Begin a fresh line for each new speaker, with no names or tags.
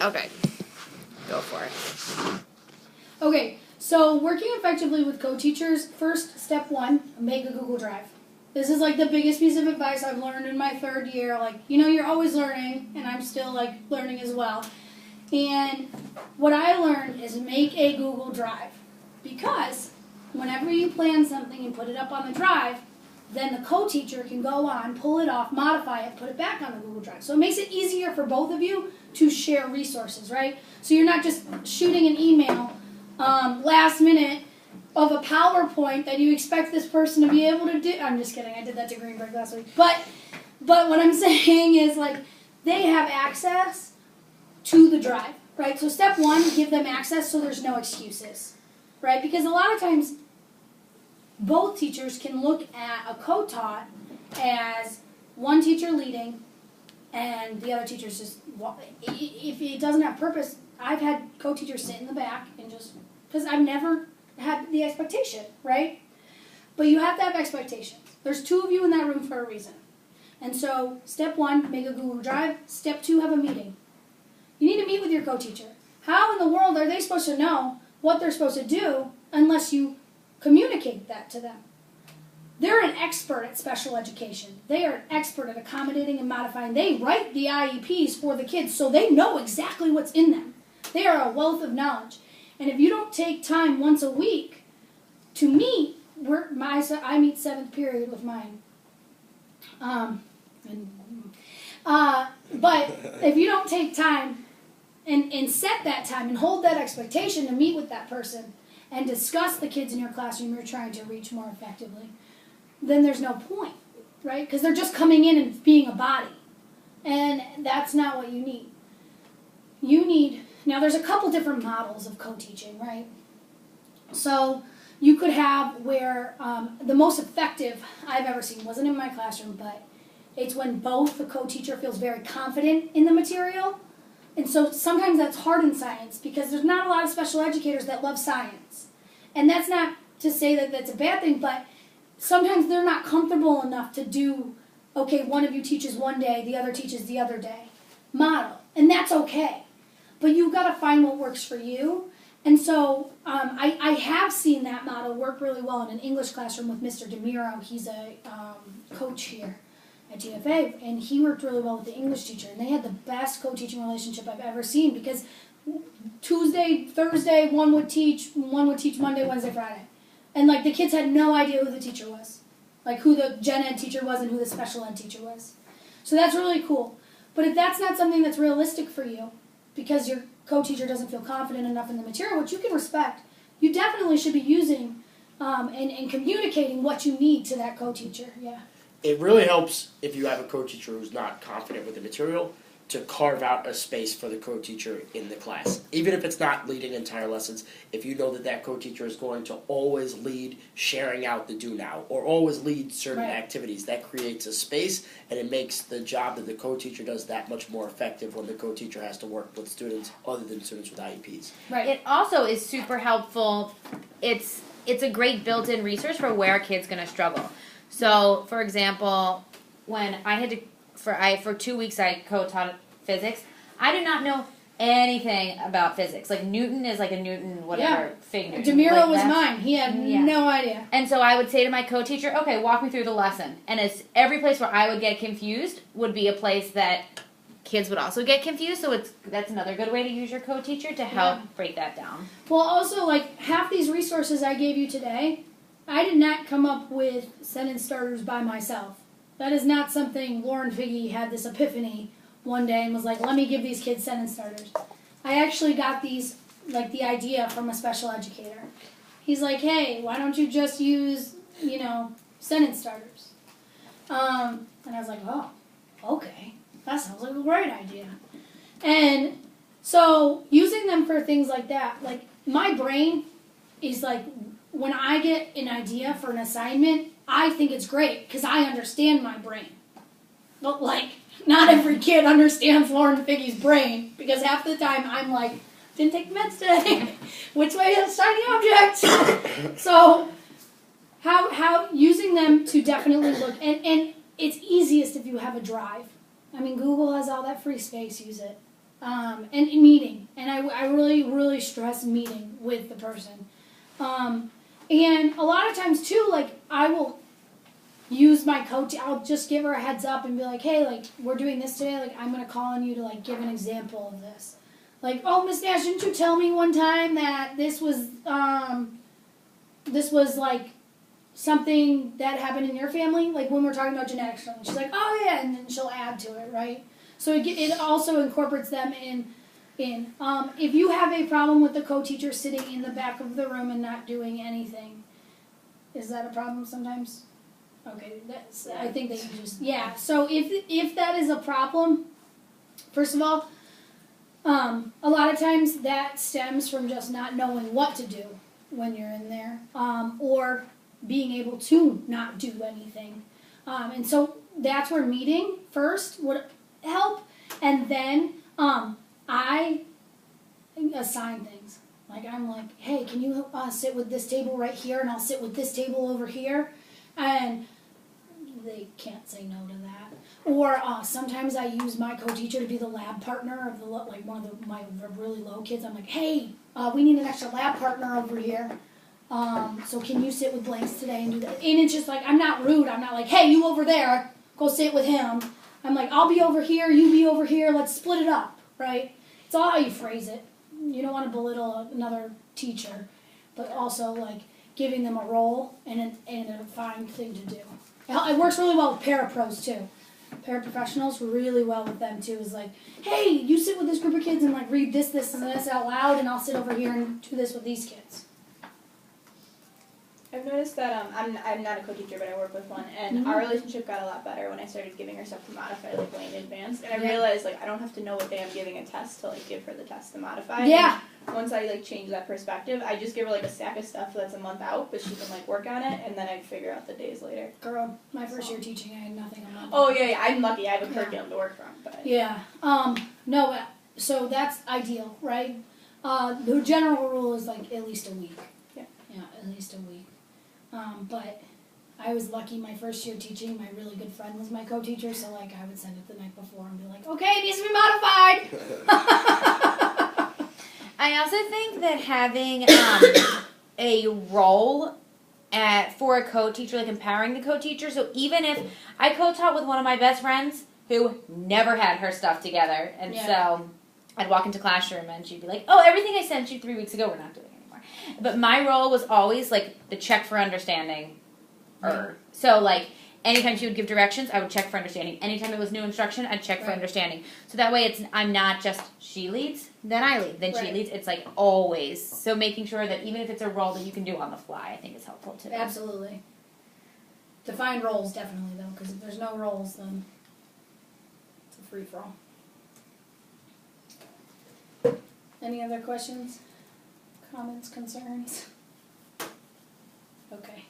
Okay. Go for it.
Okay, so working effectively with co-teachers, first, step one, make a Google Drive. This is like the biggest piece of advice I've learned in my third year. Like, you're always learning, and I'm still like learning as well. And what I learned is make a Google Drive. Because whenever you plan something and put it up on the drive, then the co-teacher can go on, pull it off, modify it, put it back on the Google Drive. So it makes it easier for both of you to share resources, right? So you're not just shooting an email last minute of a PowerPoint that you expect this person to be able to do. I'm just kidding. I did that to Greenberg last week. But what I'm saying is, like, they have access to the drive, right? So step one, give them access so there's no excuses, right? Because a lot of times both teachers can look at a co-taught as one teacher leading and the other teacher's just, if it doesn't have purpose, I've had co-teachers sit in the back and just, because I've never had the expectation, right? But you have to have expectations. There's two of you in that room for a reason. And so step one, make a Google Drive. Step two, have a meeting. You need to meet with your co-teacher. How in the world are they supposed to know what they're supposed to do unless you communicate that to them? They're an expert at special education. They are an expert at accommodating and modifying. They write the IEPs for the kids so they know exactly what's in them. They are a wealth of knowledge. And if you don't take time once a week to meet, I meet 7th period with mine. But if you don't take time and set that time and hold that expectation to meet with that person and discuss the kids in your classroom you're trying to reach more effectively, then there's no point, right? Because they're just coming in and being a body. And that's not what you need. Now there's a couple different models of co-teaching, right? So you could have where the most effective I've ever seen wasn't in my classroom, but it's when both the co-teacher feels very confident in the material. And so sometimes that's hard in science because there's not a lot of special educators that love science. And that's not to say that that's a bad thing, but sometimes they're not comfortable enough to do, okay, one of you teaches one day, the other teaches the other day model. And that's okay. But you've got to find what works for you. And so I have seen that model work really well in an English classroom with Mr. DeMiro. He's a coach here at GFA, and he worked really well with the English teacher. And they had the best co-teaching relationship I've ever seen because Tuesday, Thursday, one would teach Monday, Wednesday, Friday. And, like, the kids had no idea who the teacher was, like who the gen ed teacher was and who the special ed teacher was. So that's really cool. But if that's not something that's realistic for you, because your co-teacher doesn't feel confident enough in the material, which you can respect, you definitely should be using and communicating what you need to that co-teacher. Yeah.
It really helps if you have a co-teacher who's not confident with the material to carve out a space for the co-teacher in the class. Even if it's not leading entire lessons, if you know that that co-teacher is going to always lead sharing out the do now, or always lead certain activities, that creates a space, and it makes the job that the co-teacher does that much more effective when the co-teacher has to work with students other than students with IEPs.
Right. It also is super helpful. It's a great built-in resource for where a kid's going to struggle. So, for example, when I had to, for 2 weeks I co-taught physics, I did not know anything about physics. Like Newton is like a Newton, whatever, fig Newton.
DeMiro was mine. He had no idea.
And so I would say to my co-teacher, okay, walk me through the lesson. And every place where I would get confused would be a place that kids would also get confused. So that's another good way to use your co-teacher to help break that down.
Well, also, like, half these resources I gave you today, I did not come up with sentence starters by myself. That is not something Lauren Figge had this epiphany one day and was like, let me give these kids sentence starters. I actually got these, like, the idea from a special educator. He's like, hey, why don't you just use, sentence starters? And I was like, oh, okay. That sounds like a great idea. And so using them for things like that, like, my brain is like, when I get an idea for an assignment, I think it's great because I understand my brain. But, like, not every kid understands Lauren Figge's brain because half the time I'm like, didn't take meds today. Which way is shiny object? So how using them to definitely look, and it's easiest if you have a drive. I mean, Google has all that free space, use it. and meeting, and I really stress meeting with the person, and a lot of times too, like I will use my coach. I'll just give her a heads up and be like, hey, like we're doing this today. Like I'm gonna call on you to like give an example of this. Like, oh, Miss Nash, didn't you tell me one time that this was like something that happened in your family? Like when we're talking about genetics, and she's like, oh yeah, and then she'll add to it, right? So it also incorporates them in. If you have a problem with the co-teacher sitting in the back of the room and not doing anything, is that a problem sometimes? Okay, I think that you just, so if that is a problem, first of all, a lot of times that stems from just not knowing what to do when you're in there, or being able to not do anything. And so that's where meeting first would help, and then I assign things. Like I'm like, hey, can you sit with this table right here, and I'll sit with this table over here, and they can't say no to that. Or sometimes I use my co-teacher to be the lab partner of one of my really low kids. I'm like, hey, we need an extra lab partner over here. So can you sit with Blanks today and do that? And it's just like, I'm not rude. I'm not like, hey, you over there, go sit with him. I'm like, I'll be over here, you be over here, let's split it up, right? It's all how you phrase it. You don't want to belittle another teacher, but also like giving them a role and a fine thing to do. It works really well with parapros too. Paraprofessionals really well with them too. Is like, hey, you sit with this group of kids and like read this, and this out loud, and I'll sit over here and do this with these kids.
I've noticed that I'm not a co-teacher, but I work with one, and our relationship got a lot better when I started giving her stuff to modify like way in advance. And I realized like I don't have to know what day I'm giving a test to like give her the test to modify.
Yeah.
And once I like change that perspective, I just give her like a stack of stuff that's a month out, but she can like work on it, and then I figure out the days later.
Girl, my first year teaching, I had nothing on that.
Oh yeah, I'm lucky. I have a curriculum to work from. But
Yeah. No. So that's ideal, right? The general rule is like at least a week.
Yeah.
Yeah, at least a week. But I was lucky my first year teaching, my really good friend was my co-teacher, so like I would send it the night before and be like, okay, it needs to be modified.
I also think that having a role for a co-teacher, like empowering the co-teacher, so even if I co-taught with one of my best friends who never had her stuff together, and so I'd walk into classroom and she'd be like, oh, everything I sent you 3 weeks ago, we're not doing anymore. But my role was always like the check for understanding. So like anytime she would give directions, I would check for understanding. Anytime it was new instruction, I'd check for understanding. So that way I'm not just she leads, then I lead, then she leads. It's like always. So making sure that even if it's a role that you can do on the fly, I think is helpful too.
Absolutely. Define roles definitely though, because if there's no roles, then it's a free-for-all. Any other questions, comments, concerns? Okay.